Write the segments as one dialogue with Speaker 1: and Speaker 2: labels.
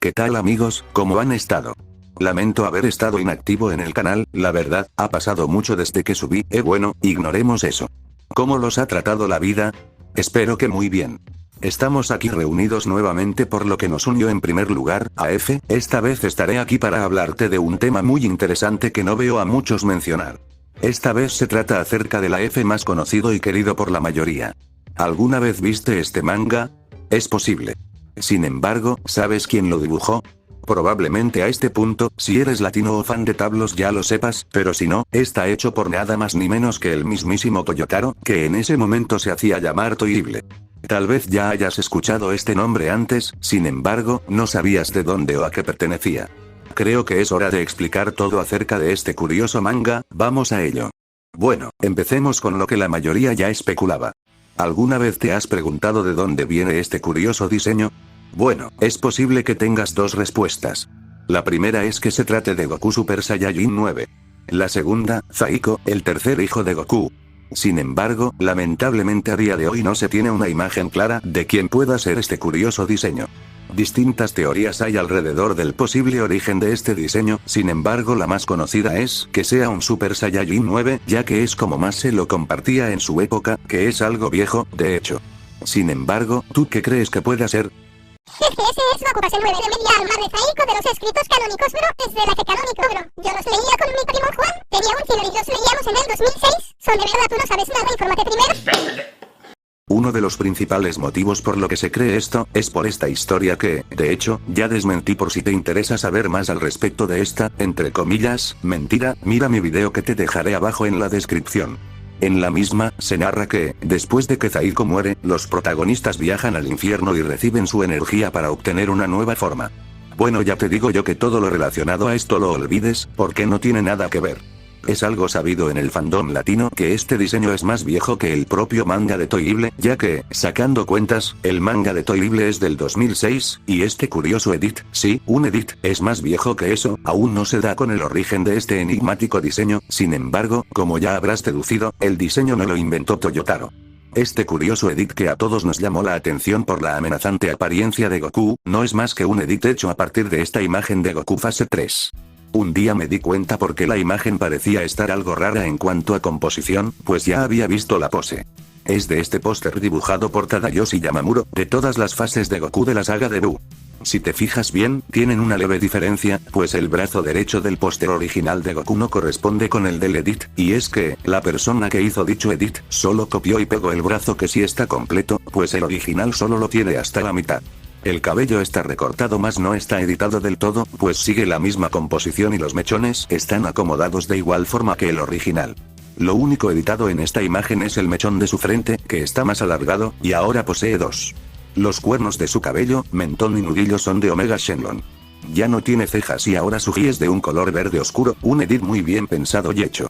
Speaker 1: ¿Qué tal amigos? ¿Cómo han estado? Lamento haber estado inactivo en el canal, la verdad, ha pasado mucho desde que subí, bueno, ignoremos eso. ¿Cómo los ha tratado la vida? Espero que muy bien. Estamos aquí reunidos nuevamente por lo que nos unió en primer lugar, AF, esta vez estaré aquí para hablarte de un tema muy interesante que no veo a muchos mencionar. Esta vez se trata acerca del AF más conocido y querido por la mayoría. ¿Alguna vez viste este manga? Es posible. Sin embargo, ¿sabes quién lo dibujó? Probablemente a este punto, si eres latino o fan de Tablos ya lo sepas, pero si no, está hecho por nada más ni menos que el mismísimo Toyotaro, que en ese momento se hacía llamar Toyible. Tal vez ya hayas escuchado este nombre antes, sin embargo, no sabías de dónde o a qué pertenecía. Creo que es hora de explicar todo acerca de este curioso manga, vamos a ello. Bueno, empecemos con lo que la mayoría ya especulaba. ¿Alguna vez te has preguntado de dónde viene este curioso diseño? Bueno, es posible que tengas dos respuestas. La primera es que se trate de Goku Super Saiyajin 9. La segunda, Zaiko, el tercer hijo de Goku. Sin embargo, lamentablemente a día de hoy no se tiene una imagen clara de quién pueda ser este curioso diseño. Distintas teorías hay alrededor del posible origen de este diseño, sin embargo la más conocida es que sea un Super Saiyajin 9, ya que es como más se lo compartía en su época, que es algo viejo, de hecho. Sin embargo, ¿tú qué crees que pueda ser?
Speaker 2: Ese es Goku Base 9 de media arma de Zaiko de los escritos canónicos, bro. Es de la que canónico, bro. Yo los leía con mi primo Juan. Tenía un kilo y los leíamos en el 2006. Son de verdad, tú no sabes nada, infórmate primero.
Speaker 1: Uno de los principales motivos por lo que se cree esto, es por esta historia que, de hecho, ya desmentí por si te interesa saber más al respecto de esta, entre comillas, mentira, mira mi video que te dejaré abajo en la descripción. En la misma, se narra que, después de que Zaiko muere, los protagonistas viajan al infierno y reciben su energía para obtener una nueva forma. Bueno, ya te digo yo que todo lo relacionado a esto lo olvides, porque no tiene nada que ver. Es algo sabido en el fandom latino que este diseño es más viejo que el propio manga de Toyible, ya que, sacando cuentas, el manga de Toyible es del 2006, y este curioso edit, sí, un edit, es más viejo que eso, aún no se da con el origen de este enigmático diseño, sin embargo, como ya habrás deducido, el diseño no lo inventó Toyotaro. Este curioso edit que a todos nos llamó la atención por la amenazante apariencia de Goku, no es más que un edit hecho a partir de esta imagen de Goku fase 3. Un día me di cuenta porque la imagen parecía estar algo rara en cuanto a composición, pues ya había visto la pose. Es de este póster dibujado por Tadayoshi Yamamuro, de todas las fases de Goku de la saga de Buu. Si te fijas bien, tienen una leve diferencia, pues el brazo derecho del póster original de Goku no corresponde con el del edit, y es que, la persona que hizo dicho edit, solo copió y pegó el brazo que sí está completo, pues el original solo lo tiene hasta la mitad. El cabello está recortado más no está editado del todo, pues sigue la misma composición y los mechones están acomodados de igual forma que el original. Lo único editado en esta imagen es el mechón de su frente, que está más alargado, y ahora posee dos. Los cuernos de su cabello, mentón y nudillo son de Omega Shenlong. Ya no tiene cejas y ahora su gi es de un color verde oscuro, un edit muy bien pensado y hecho.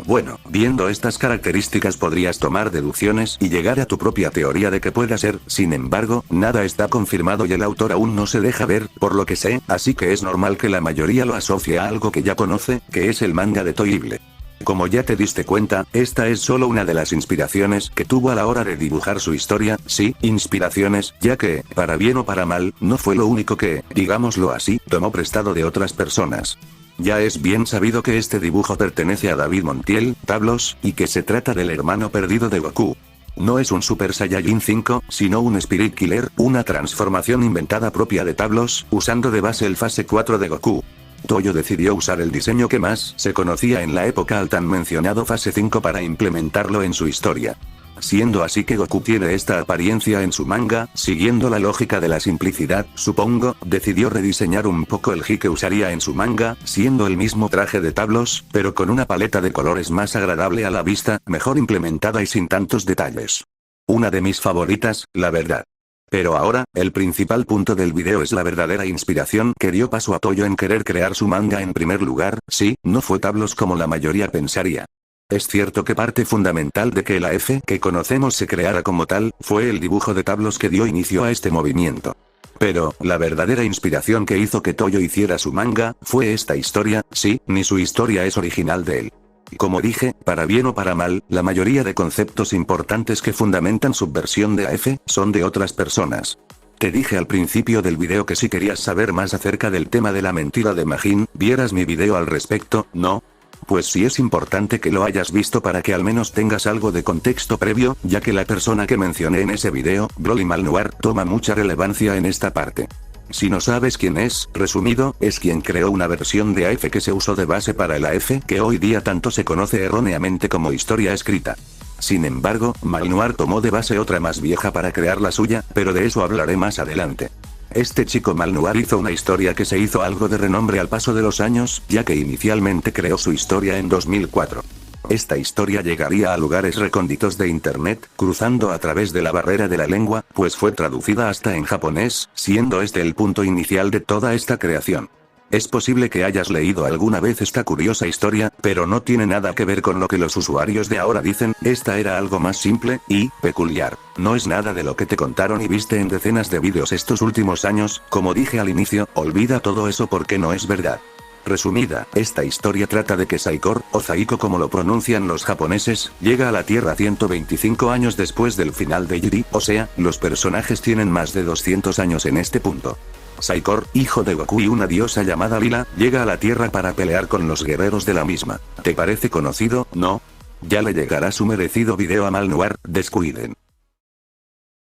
Speaker 1: Bueno, viendo estas características podrías tomar deducciones y llegar a tu propia teoría de que pueda ser, sin embargo, nada está confirmado y el autor aún no se deja ver, por lo que sé, así que es normal que la mayoría lo asocie a algo que ya conoce, que es el manga de Toyible. Como ya te diste cuenta, esta es solo una de las inspiraciones que tuvo a la hora de dibujar su historia, sí, inspiraciones, ya que, para bien o para mal, no fue lo único que, digámoslo así, tomó prestado de otras personas. Ya es bien sabido que este dibujo pertenece a David Montiel, Tablos, y que se trata del hermano perdido de Goku. No es un Super Saiyajin 5, sino un Spirit Killer, una transformación inventada propia de Tablos, usando de base el fase 4 de Goku. Toyo decidió usar el diseño que más se conocía en la época al tan mencionado fase 5 para implementarlo en su historia. Siendo así que Goku tiene esta apariencia en su manga, siguiendo la lógica de la simplicidad, supongo, decidió rediseñar un poco el gi que usaría en su manga, siendo el mismo traje de Tablos, pero con una paleta de colores más agradable a la vista, mejor implementada y sin tantos detalles. Una de mis favoritas, la verdad. Pero ahora, el principal punto del video es la verdadera inspiración que dio paso a Toyo en querer crear su manga en primer lugar, sí, no fue Tablos como la mayoría pensaría. Es cierto que parte fundamental de que el AF que conocemos se creara como tal, fue el dibujo de Tablos que dio inicio a este movimiento. Pero, la verdadera inspiración que hizo que Toyo hiciera su manga, fue esta historia, sí, ni su historia es original de él. Como dije, para bien o para mal, la mayoría de conceptos importantes que fundamentan su versión de AF, son de otras personas. Te dije al principio del video que si querías saber más acerca del tema de la mentira de Majin, vieras mi video al respecto, ¿no? Pues sí es importante que lo hayas visto para que al menos tengas algo de contexto previo, ya que la persona que mencioné en ese video, Broly Malnoir, toma mucha relevancia en esta parte. Si no sabes quién es, resumido, es quien creó una versión de AF que se usó de base para el AF que hoy día tanto se conoce erróneamente como historia escrita. Sin embargo, Malnoir tomó de base otra más vieja para crear la suya, pero de eso hablaré más adelante. Este chico Malnoir hizo una historia que se hizo algo de renombre al paso de los años, ya que inicialmente creó su historia en 2004. Esta historia llegaría a lugares recónditos de internet, cruzando a través de la barrera de la lengua, pues fue traducida hasta en japonés, siendo este el punto inicial de toda esta creación. Es posible que hayas leído alguna vez esta curiosa historia, pero no tiene nada que ver con lo que los usuarios de ahora dicen, esta era algo más simple y peculiar. No es nada de lo que te contaron y viste en decenas de vídeos estos últimos años, como dije al inicio, olvida todo eso porque no es verdad. Resumida, esta historia trata de que Saikor, o Zaiko como lo pronuncian los japoneses, llega a la Tierra 125 años después del final de Yuri, o sea, los personajes tienen más de 200 años en este punto. Saikor, hijo de Goku y una diosa llamada Lila, llega a la Tierra para pelear con los guerreros de la misma. ¿Te parece conocido, no? Ya le llegará su merecido video a Malnoir, descuiden.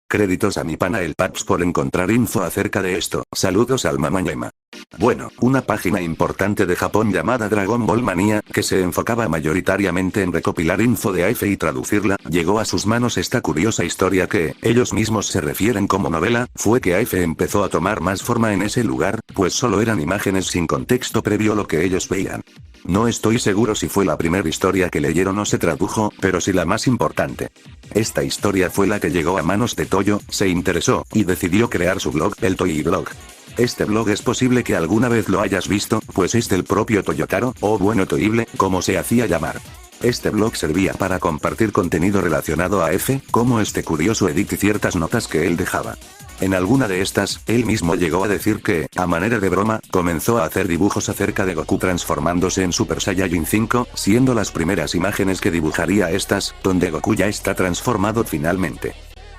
Speaker 1: Créditos a mi pana el Paps por encontrar info acerca de esto. Saludos al Mamañema. Bueno, una página importante de Japón llamada Dragon Ball Mania, que se enfocaba mayoritariamente en recopilar info de AF y traducirla, llegó a sus manos esta curiosa historia que, ellos mismos se refieren como novela, fue que AF empezó a tomar más forma en ese lugar, pues solo eran imágenes sin contexto previo a lo que ellos veían. No estoy seguro si fue la primera historia que leyeron o se tradujo, pero sí la más importante. Esta historia fue la que llegó a manos de Toyo, se interesó, y decidió crear su blog, el Toyi Blog. Este blog es posible que alguna vez lo hayas visto, pues es del propio Toyotaro, o bueno Toible, como se hacía llamar. Este blog servía para compartir contenido relacionado a F, como este curioso edit y ciertas notas que él dejaba. En alguna de estas, él mismo llegó a decir que, a manera de broma, comenzó a hacer dibujos acerca de Goku transformándose en Super Saiyajin 5, siendo las primeras imágenes que dibujaría estas, donde Goku ya está transformado finalmente.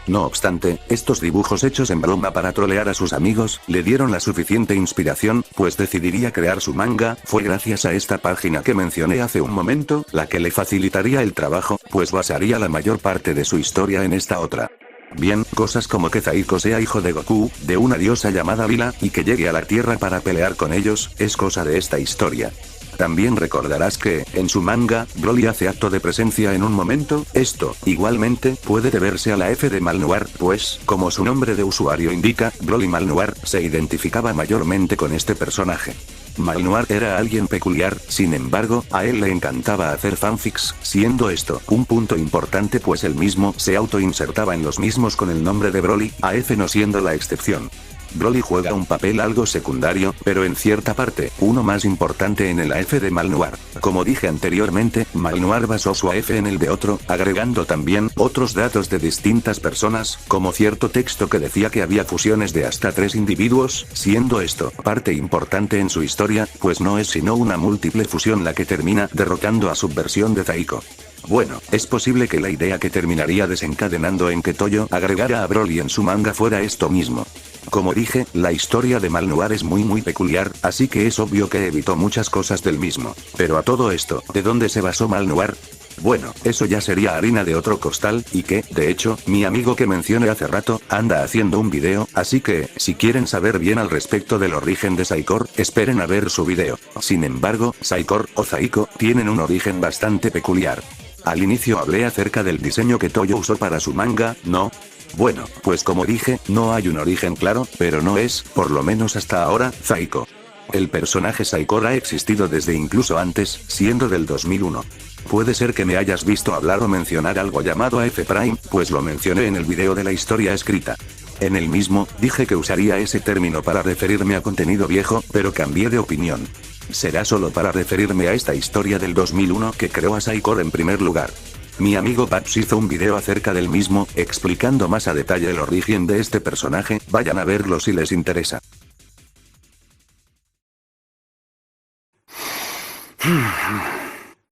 Speaker 1: No obstante, estos dibujos hechos en broma para trolear a sus amigos, le dieron la suficiente inspiración, pues decidiría crear su manga, fue gracias a esta página que mencioné hace un momento, la que le facilitaría el trabajo, pues basaría la mayor parte de su historia en esta otra. Bien, cosas como que Zaiko sea hijo de Goku, de una diosa llamada Lila, y que llegue a la Tierra para pelear con ellos, es cosa de esta historia. También recordarás que, en su manga, Broly hace acto de presencia en un momento, esto, igualmente, puede deberse a la F de Malnoir, pues, como su nombre de usuario indica, Broly Malnoir, se identificaba mayormente con este personaje. Malnoir era alguien peculiar, sin embargo, a él le encantaba hacer fanfics, siendo esto, un punto importante pues él mismo se autoinsertaba en los mismos con el nombre de Broly, AF no siendo la excepción. Broly juega un papel algo secundario, pero en cierta parte, uno más importante en el AF de Malnoir. Como dije anteriormente, Malnoir basó su AF en el de otro, agregando también otros datos de distintas personas, como cierto texto que decía que había fusiones de hasta 3 individuos, siendo esto parte importante en su historia, pues no es sino una múltiple fusión la que termina derrotando a subversión de Zaiko. Bueno, es posible que la idea que terminaría desencadenando en que Toyo agregara a Broly en su manga fuera esto mismo. Como dije, la historia de Malnoir es muy peculiar, así que es obvio que evitó muchas cosas del mismo. Pero a todo esto, ¿de dónde se basó Malnoir? Bueno, eso ya sería harina de otro costal, y que, de hecho, mi amigo que mencioné hace rato, anda haciendo un video, así que, si quieren saber bien al respecto del origen de Saikor, esperen a ver su video. Sin embargo, Saikor, o Zaiko, tienen un origen bastante peculiar. Al inicio hablé acerca del diseño que Toyo usó para su manga, ¿no? Bueno, pues como dije, no hay un origen claro, pero no es, por lo menos hasta ahora, Zaiko. El personaje Saikor ha existido desde incluso antes, siendo del 2001. Puede ser que me hayas visto hablar o mencionar algo llamado AF Prime, pues lo mencioné en el video de la historia escrita. En el mismo, dije que usaría ese término para referirme a contenido viejo, pero cambié de opinión. Será solo para referirme a esta historia del 2001 que creó a Saikor en primer lugar. Mi amigo Paps hizo un video acerca del mismo, explicando más a detalle el origen de este personaje, vayan a verlo si les interesa.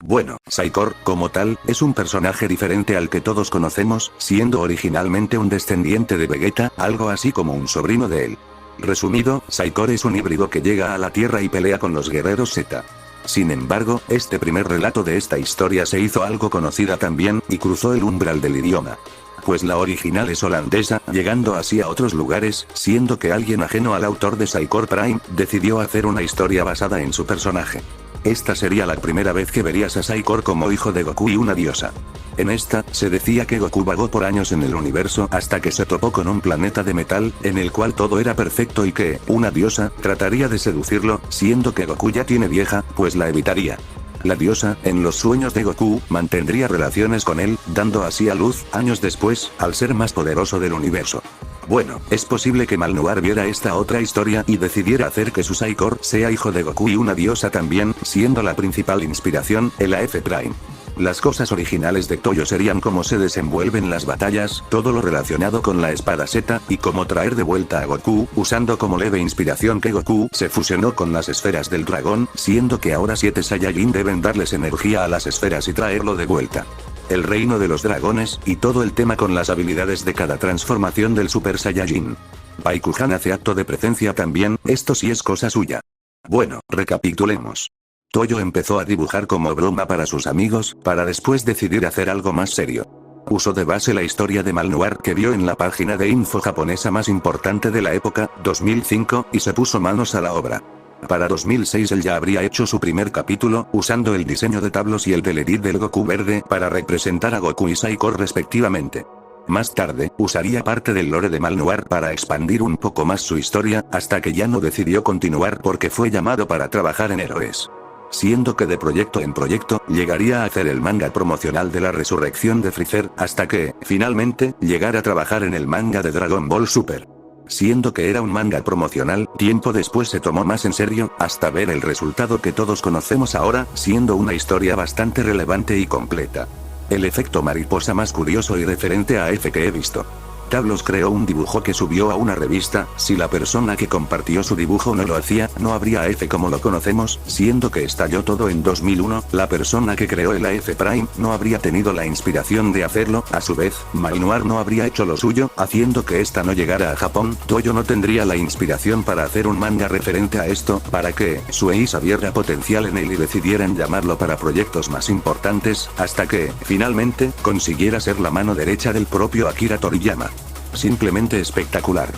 Speaker 1: Bueno, Saikor, como tal, es un personaje diferente al que todos conocemos, siendo originalmente un descendiente de Vegeta, algo así como un sobrino de él. Resumido, Saikor es un híbrido que llega a la Tierra y pelea con los guerreros Z. Sin embargo, este primer relato de esta historia se hizo algo conocida también, y cruzó el umbral del idioma. Pues la original es holandesa, llegando así a otros lugares, siendo que alguien ajeno al autor de Saikor Prime, decidió hacer una historia basada en su personaje. Esta sería la primera vez que verías a Saikor como hijo de Goku y una diosa. En esta, se decía que Goku vagó por años en el universo hasta que se topó con un planeta de metal, en el cual todo era perfecto y que, una diosa, trataría de seducirlo, siendo que Goku ya tiene vieja, pues la evitaría. La diosa, en los sueños de Goku, mantendría relaciones con él, dando así a luz, años después, al ser más poderoso del universo. Bueno, es posible que Malnoir viera esta otra historia y decidiera hacer que su Saikor sea hijo de Goku y una diosa también, siendo la principal inspiración, el AF Prime. Las cosas originales de Toyo serían cómo se desenvuelven las batallas, todo lo relacionado con la espada Z, y cómo traer de vuelta a Goku, usando como leve inspiración que Goku se fusionó con las esferas del dragón, siendo que ahora 7 Saiyajin deben darles energía a las esferas y traerlo de vuelta. El reino de los dragones, y todo el tema con las habilidades de cada transformación del Super Saiyajin. Baikuhan hace acto de presencia también, esto sí es cosa suya. Bueno, recapitulemos. Toyo empezó a dibujar como broma para sus amigos, para después decidir hacer algo más serio. Usó de base la historia de Malnoir que vio en la página de info japonesa más importante de la época, 2005, y se puso manos a la obra. Para 2006 él ya habría hecho su primer capítulo, usando el diseño de tablos y el del edit del Goku verde para representar a Goku y Saikor respectivamente. Más tarde, usaría parte del lore de Malnoir para expandir un poco más su historia, hasta que ya no decidió continuar porque fue llamado para trabajar en Héroes. Siendo que de proyecto en proyecto, llegaría a hacer el manga promocional de la resurrección de Freezer, hasta que, finalmente, llegara a trabajar en el manga de Dragon Ball Super. Siendo que era un manga promocional, tiempo después se tomó más en serio, hasta ver el resultado que todos conocemos ahora, siendo una historia bastante relevante y completa. El efecto mariposa más curioso y referente a F que he visto. Tablos creó un dibujo que subió a una revista, si la persona que compartió su dibujo no lo hacía, no habría AF como lo conocemos, siendo que estalló todo en 2001, la persona que creó el AF Prime no habría tenido la inspiración de hacerlo, a su vez, Malnoir no habría hecho lo suyo, haciendo que esta no llegara a Japón, Toyo no tendría la inspiración para hacer un manga referente a esto, para que, Sueisa viera potencial en él y decidieran llamarlo para proyectos más importantes, hasta que, finalmente, consiguiera ser la mano derecha del propio Akira Toriyama. Simplemente espectacular.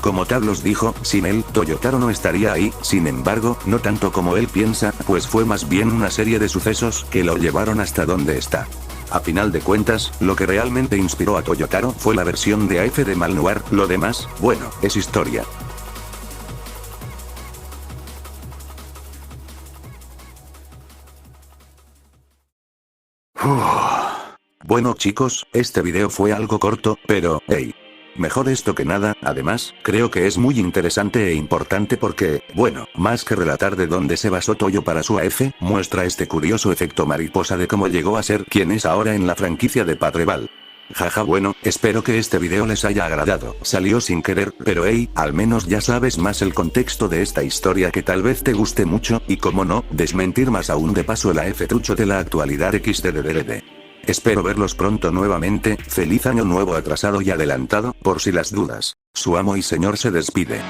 Speaker 1: Como Tablos dijo, sin él, Toyotaro no estaría ahí, sin embargo, no tanto como él piensa, pues fue más bien una serie de sucesos que lo llevaron hasta donde está. A final de cuentas, lo que realmente inspiró a Toyotaro fue la versión de AF de Malnoir, lo demás, bueno, es historia. Bueno chicos, este video fue algo corto, pero, hey. Mejor esto que nada, además, creo que es muy interesante e importante porque, bueno, más que relatar de dónde se basó Toyo para su AF, muestra este curioso efecto mariposa de cómo llegó a ser quien es ahora en la franquicia de Padre Ball. Jaja bueno, espero que este video les haya agradado, salió sin querer, pero hey, al menos ya sabes más el contexto de esta historia que tal vez te guste mucho, y como no, desmentir más aún de paso el AF trucho de la actualidad XDDDD. Espero verlos pronto nuevamente, feliz año nuevo atrasado y adelantado, por si las dudas. Su amo y señor se despide.